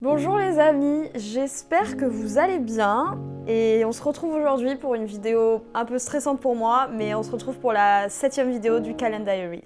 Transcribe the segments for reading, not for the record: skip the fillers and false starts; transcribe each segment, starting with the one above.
Bonjour les amis, j'espère que vous allez bien et on se retrouve aujourd'hui pour une vidéo un peu stressante pour moi, mais on se retrouve pour la 7e vidéo du Calendary.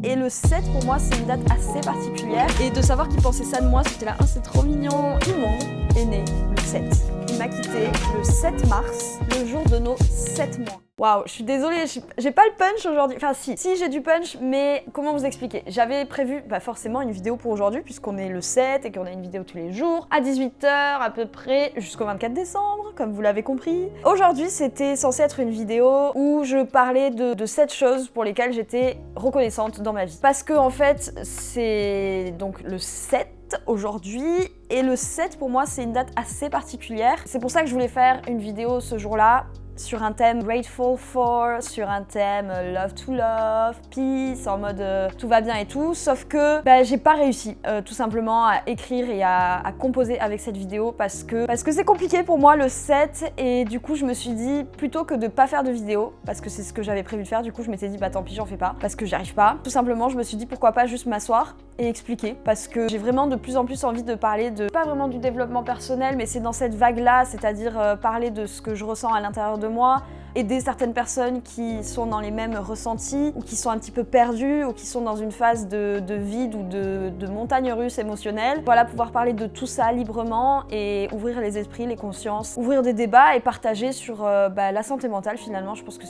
Et le 7 pour moi c'est une date assez particulière et de savoir qu'il pensait ça de moi, c'était là, c'est trop mignon. Tout le monde est né le 7. Il m'a quitté le 7 mars, le jour de nos 7 mois. Waouh, je suis désolée, j'ai pas le punch aujourd'hui. Enfin si j'ai du punch, mais comment vous expliquer? J'avais prévu forcément une vidéo pour aujourd'hui puisqu'on est le 7 et qu'on a une vidéo tous les jours à 18 h à peu près jusqu'au 24 décembre, comme vous l'avez compris. Aujourd'hui, c'était censé être une vidéo où je parlais de 7 choses pour lesquelles j'étais reconnaissante dans ma vie. Parce que en fait, c'est donc le 7 aujourd'hui et le 7 pour moi c'est une date assez particulière. C'est pour ça que je voulais faire une vidéo ce jour-là sur un thème Grateful for, sur un thème Love to Love, Peace, en mode tout va bien et tout, sauf que j'ai pas réussi tout simplement à écrire et à composer avec cette vidéo parce que c'est compliqué pour moi le 7 et du coup je me suis dit plutôt que de pas faire de vidéo, parce que c'est ce que j'avais prévu de faire, du coup je m'étais dit tant pis j'en fais pas, parce que j'y arrive pas. Tout simplement je me suis dit pourquoi pas juste m'asseoir et expliquer, parce que j'ai vraiment de plus en plus envie de parler de, pas vraiment du développement personnel, mais c'est dans cette vague-là, c'est-à-dire parler de ce que je ressens à l'intérieur de moi, aider certaines personnes qui sont dans les mêmes ressentis, ou qui sont un petit peu perdues, ou qui sont dans une phase de vide ou de montagne russe émotionnelle. Voilà, pouvoir parler de tout ça librement et ouvrir les esprits, les consciences, ouvrir des débats et partager sur la santé mentale finalement. Je pense que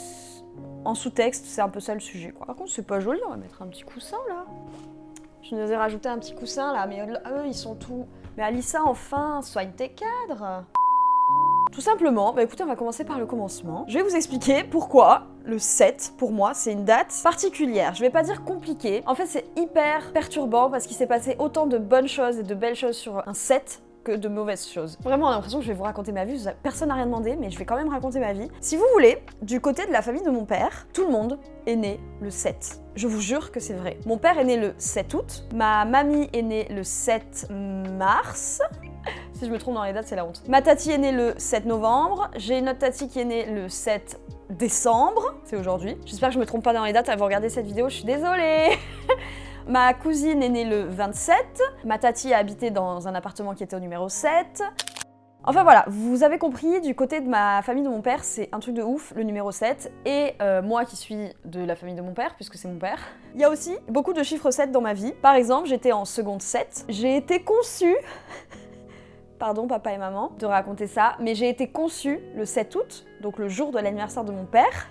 en sous-texte, c'est un peu ça le sujet, quoi. Par contre, c'est pas joli, on va mettre un petit coussin là. Je nous ai rajouté un petit coussin là, mais eux ils sont tout... Mais Alissa, enfin, soigne tes cadres. Tout simplement, écoutez, on va commencer par le commencement. Je vais vous expliquer pourquoi le 7, pour moi, c'est une date particulière. Je vais pas dire compliquée. En fait, c'est hyper perturbant parce qu'il s'est passé autant de bonnes choses et de belles choses sur un 7 que de mauvaises choses. Vraiment, on a l'impression que je vais vous raconter ma vie. Personne n'a rien demandé, mais je vais quand même raconter ma vie. Si vous voulez, du côté de la famille de mon père, tout le monde est né le 7. Je vous jure que c'est vrai. Mon père est né le 7 août, ma mamie est née le 7 mars. Si je me trompe dans les dates, c'est la honte. Ma tati est née le 7 novembre. J'ai une autre tati qui est née le 7 décembre. C'est aujourd'hui. J'espère que je me trompe pas dans les dates. Elle va regarder cette vidéo, je suis désolée. Ma cousine est née le 27. Ma tati a habité dans un appartement qui était au numéro 7. Enfin voilà, vous avez compris, du côté de ma famille de mon père, c'est un truc de ouf, le numéro 7. Et moi qui suis de la famille de mon père, puisque c'est mon père. Il y a aussi beaucoup de chiffres 7 dans ma vie. Par exemple, j'étais en seconde 7. J'ai été conçue... Pardon papa et maman de raconter ça, mais j'ai été conçue le 7 août, donc le jour de l'anniversaire de mon père.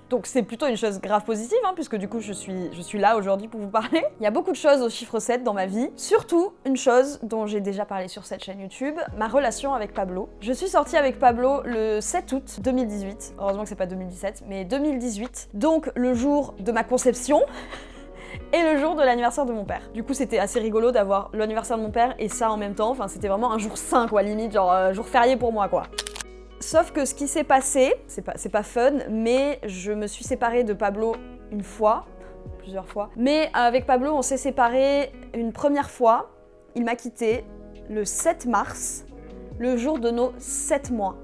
Donc c'est plutôt une chose grave positive, puisque du coup je suis là aujourd'hui pour vous parler. Il y a beaucoup de choses au chiffre 7 dans ma vie, surtout une chose dont j'ai déjà parlé sur cette chaîne YouTube, ma relation avec Pablo. Je suis sortie avec Pablo le 7 août 2018, heureusement que c'est pas 2017, mais 2018, donc le jour de ma conception. Et le jour de l'anniversaire de mon père. Du coup, c'était assez rigolo d'avoir l'anniversaire de mon père et ça en même temps. Enfin, c'était vraiment un jour sain, quoi, limite, genre jour férié pour moi, quoi. Sauf que ce qui s'est passé, c'est pas fun, mais je me suis séparée de Pablo une fois, plusieurs fois. Mais avec Pablo, on s'est séparés une première fois. Il m'a quitté le 7 mars, le jour de nos 7 mois.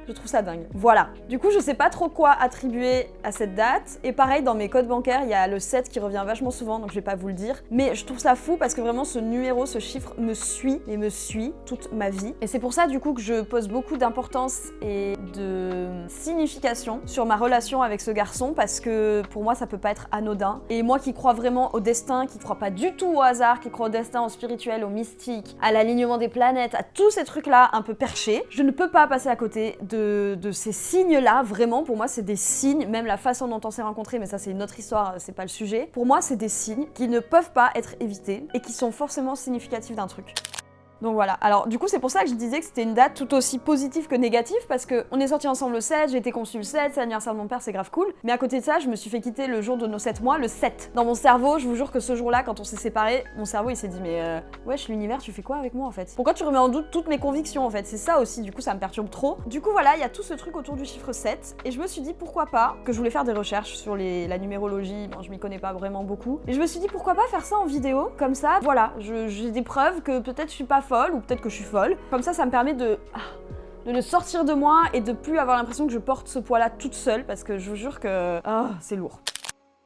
Je trouve ça dingue. Voilà. Du coup, je sais pas trop quoi attribuer à cette date. Et pareil, dans mes codes bancaires, il y a le 7 qui revient vachement souvent, donc je vais pas vous le dire. Mais je trouve ça fou parce que vraiment, ce numéro, ce chiffre me suit et me suit toute ma vie. Et c'est pour ça, du coup, que je pose beaucoup d'importance et de signification sur ma relation avec ce garçon parce que pour moi, ça peut pas être anodin. Et moi qui crois vraiment au destin, qui crois pas du tout au hasard, qui crois au destin, au spirituel, au mystique, à l'alignement des planètes, à tous ces trucs-là un peu perchés, je ne peux pas passer à côté de ces signes-là, vraiment, pour moi, c'est des signes, même la façon dont on s'est rencontrés, mais ça, c'est une autre histoire, c'est pas le sujet. Pour moi, c'est des signes qui ne peuvent pas être évités et qui sont forcément significatifs d'un truc. Donc voilà, alors du coup c'est pour ça que je disais que c'était une date tout aussi positive que négative parce que on est sortis ensemble le 7, j'ai été conçue le 7, c'est l'anniversaire de mon père, c'est grave cool. Mais à côté de ça, je me suis fait quitter le jour de nos 7 mois, le 7. Dans mon cerveau, je vous jure que ce jour-là, quand on s'est séparés, mon cerveau il s'est dit mais wesh l'univers, tu fais quoi avec moi en fait? Pourquoi tu remets en doute toutes mes convictions en fait? C'est ça aussi, du coup ça me perturbe trop. Du coup voilà, il y a tout ce truc autour du chiffre 7 et je me suis dit pourquoi pas, que je voulais faire des recherches sur la numérologie, bon je m'y connais pas vraiment beaucoup. Et je me suis dit pourquoi pas faire ça en vidéo, comme ça, voilà, j'ai des preuves que peut-être je suis pas folle ou peut-être que je suis folle. Comme ça me permet de le sortir de moi et de plus avoir l'impression que je porte ce poids-là toute seule parce que je vous jure que c'est lourd.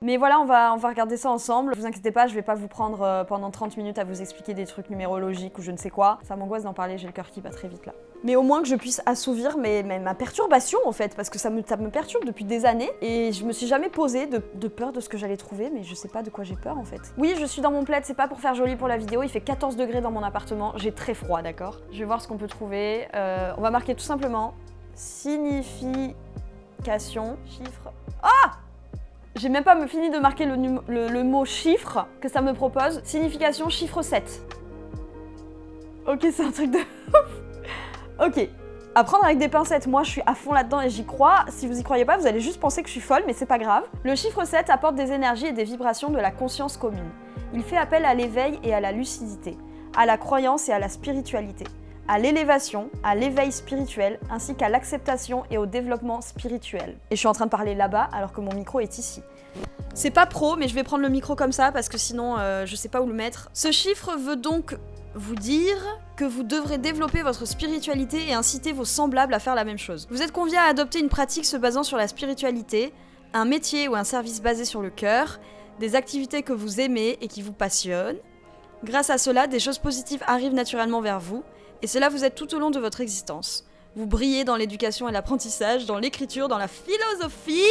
Mais voilà, on va regarder ça ensemble. Vous inquiétez pas, je vais pas vous prendre pendant 30 minutes à vous expliquer des trucs numérologiques ou je ne sais quoi. Ça m'angoisse d'en parler, j'ai le cœur qui bat très vite là. Mais au moins que je puisse assouvir ma perturbation en fait, parce que ça me perturbe depuis des années et je me suis jamais posée de peur de ce que j'allais trouver, mais je sais pas de quoi j'ai peur en fait. Oui, je suis dans mon plaid, c'est pas pour faire joli pour la vidéo, il fait 14 degrés dans mon appartement, j'ai très froid, d'accord? Je vais voir ce qu'on peut trouver. On va marquer tout simplement signification, chiffre. Ah! J'ai même pas fini de marquer le mot chiffre que ça me propose. Signification chiffre 7. Ok, c'est un truc de ouf. Ok. À prendre avec des pincettes, moi je suis à fond là-dedans et j'y crois. Si vous y croyez pas, vous allez juste penser que je suis folle, mais c'est pas grave. Le chiffre 7 apporte des énergies et des vibrations de la conscience commune. Il fait appel à l'éveil et à la lucidité, à la croyance et à la spiritualité, à l'élévation, à l'éveil spirituel, ainsi qu'à l'acceptation et au développement spirituel. Et je suis en train de parler là-bas alors que mon micro est ici. C'est pas pro, mais je vais prendre le micro comme ça parce que sinon je sais pas où le mettre. Ce chiffre veut donc vous dire que vous devrez développer votre spiritualité et inciter vos semblables à faire la même chose. Vous êtes conviés à adopter une pratique se basant sur la spiritualité, un métier ou un service basé sur le cœur, des activités que vous aimez et qui vous passionnent. Grâce à cela, des choses positives arrivent naturellement vers vous, et cela vous aide tout au long de votre existence. Vous brillez dans l'éducation et l'apprentissage, dans l'écriture, dans la philosophie,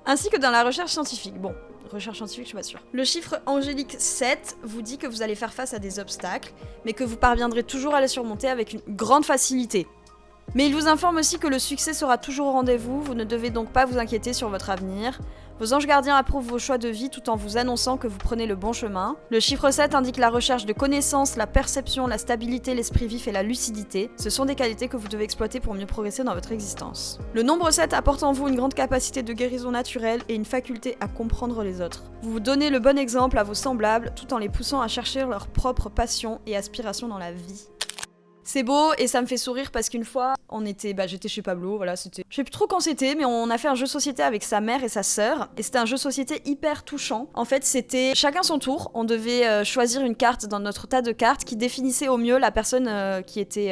ainsi que dans la recherche scientifique. Bon, recherche scientifique, je suis pas sûre. Le chiffre angélique 7 vous dit que vous allez faire face à des obstacles, mais que vous parviendrez toujours à les surmonter avec une grande facilité. Mais il vous informe aussi que le succès sera toujours au rendez-vous, vous ne devez donc pas vous inquiéter sur votre avenir. Vos anges gardiens approuvent vos choix de vie tout en vous annonçant que vous prenez le bon chemin. Le chiffre 7 indique la recherche de connaissances, la perception, la stabilité, l'esprit vif et la lucidité. Ce sont des qualités que vous devez exploiter pour mieux progresser dans votre existence. Le nombre 7 apporte en vous une grande capacité de guérison naturelle et une faculté à comprendre les autres. Vous vous donnez le bon exemple à vos semblables tout en les poussant à chercher leur propre passion et aspiration dans la vie. C'est beau et ça me fait sourire parce qu'une fois, j'étais chez Pablo, voilà, je sais plus trop quand c'était, mais on a fait un jeu de société avec sa mère et sa sœur, et c'était un jeu de société hyper touchant. En fait, c'était chacun son tour, on devait choisir une carte dans notre tas de cartes qui définissait au mieux la personne qui était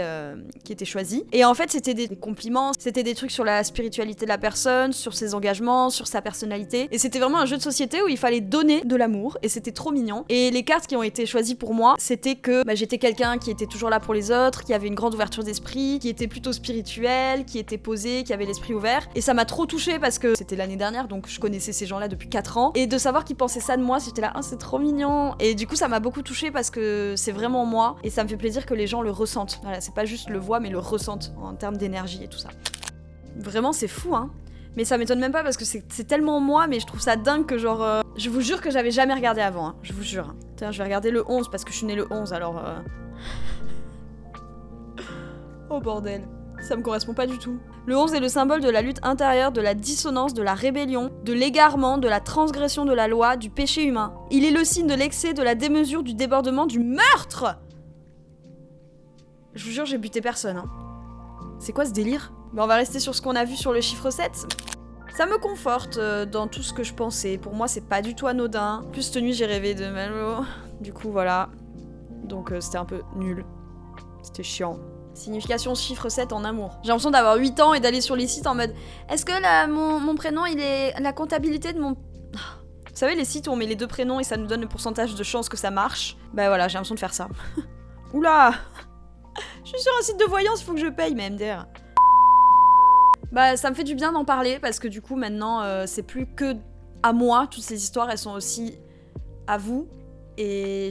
choisie. Et en fait, c'était des compliments, c'était des trucs sur la spiritualité de la personne, sur ses engagements, sur sa personnalité, et c'était vraiment un jeu de société où il fallait donner de l'amour, et c'était trop mignon. Et les cartes qui ont été choisies pour moi, c'était que j'étais quelqu'un qui était toujours là pour les autres, qui avait une grande ouverture d'esprit, qui était plutôt spirituel, qui était posé, qui avait l'esprit ouvert. Et ça m'a trop touchée parce que c'était l'année dernière, donc je connaissais ces gens-là depuis 4 ans. Et de savoir qu'ils pensaient ça de moi, j'étais là, ah, c'est trop mignon. Et du coup, ça m'a beaucoup touchée parce que c'est vraiment moi. Et ça me fait plaisir que les gens le ressentent. Voilà, c'est pas juste le voient, mais le ressentent en termes d'énergie et tout ça. Vraiment, c'est fou, hein. Mais ça m'étonne même pas parce que c'est tellement moi, mais je trouve ça dingue que genre... Je vous jure que j'avais jamais regardé avant, hein. Je vous jure. Tiens, je vais regarder le 11 parce que je suis née le 11, alors... Oh bordel, ça me correspond pas du tout. Le 11 est le symbole de la lutte intérieure, de la dissonance, de la rébellion, de l'égarement, de la transgression de la loi, du péché humain. Il est le signe de l'excès, de la démesure, du débordement, du meurtre. Je vous jure, j'ai buté personne, hein. C'est quoi ce délire? On va rester sur ce qu'on a vu sur le chiffre 7. Ça me conforte dans tout ce que je pensais. Pour moi, c'est pas du tout anodin. Plus cette nuit, j'ai rêvé de Malo. Du coup, voilà. Donc c'était un peu nul. C'était chiant. Signification chiffre 7 en amour. J'ai l'impression d'avoir 8 ans et d'aller sur les sites en mode est-ce que mon prénom il est la comptabilité de mon... Vous savez les sites où on met les deux prénoms et ça nous donne le pourcentage de chance que ça marche. Bah voilà, j'ai l'impression de faire ça. Oula. Je suis sur un site de voyance, il faut que je paye, mais MDR. Bah ça me fait du bien d'en parler parce que du coup maintenant c'est plus que à moi, toutes ces histoires elles sont aussi à vous. Et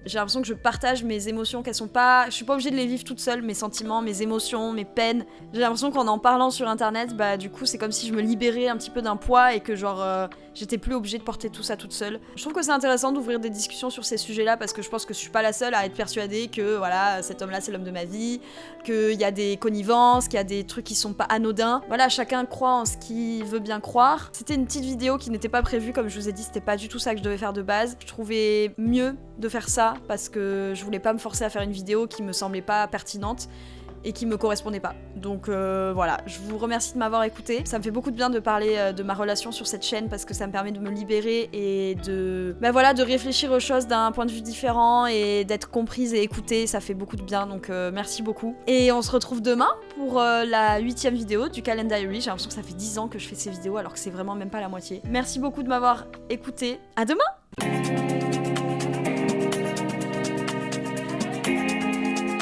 j'ai l'impression que je partage mes émotions, qu'elles sont pas... Je suis pas obligée de les vivre toute seule, mes sentiments, mes émotions, mes peines. J'ai l'impression qu'en en parlant sur internet, bah du coup c'est comme si je me libérais un petit peu d'un poids et que genre j'étais plus obligée de porter tout ça toute seule. Je trouve que c'est intéressant d'ouvrir des discussions sur ces sujets-là parce que je pense que je suis pas la seule à être persuadée que voilà, cet homme-là c'est l'homme de ma vie, qu'il y a des connivences, qu'il y a des trucs qui sont pas anodins. Voilà, chacun croit en ce qu'il veut bien croire. C'était une petite vidéo qui n'était pas prévue, comme je vous ai dit, c'était pas du tout ça que je devais faire de base. Je trouvais mieux de faire ça parce que je voulais pas me forcer à faire une vidéo qui me semblait pas pertinente. et qui me correspondait pas. Donc voilà, je vous remercie de m'avoir écouté. Ça me fait beaucoup de bien de parler de ma relation sur cette chaîne parce que ça me permet de me libérer et de de réfléchir aux choses d'un point de vue différent et d'être comprise et écoutée. Ça fait beaucoup de bien, donc merci beaucoup. Et on se retrouve demain pour la 8e vidéo du Calend Diary. J'ai l'impression que ça fait 10 ans que je fais ces vidéos alors que c'est vraiment même pas la moitié. Merci beaucoup de m'avoir écouté. À demain!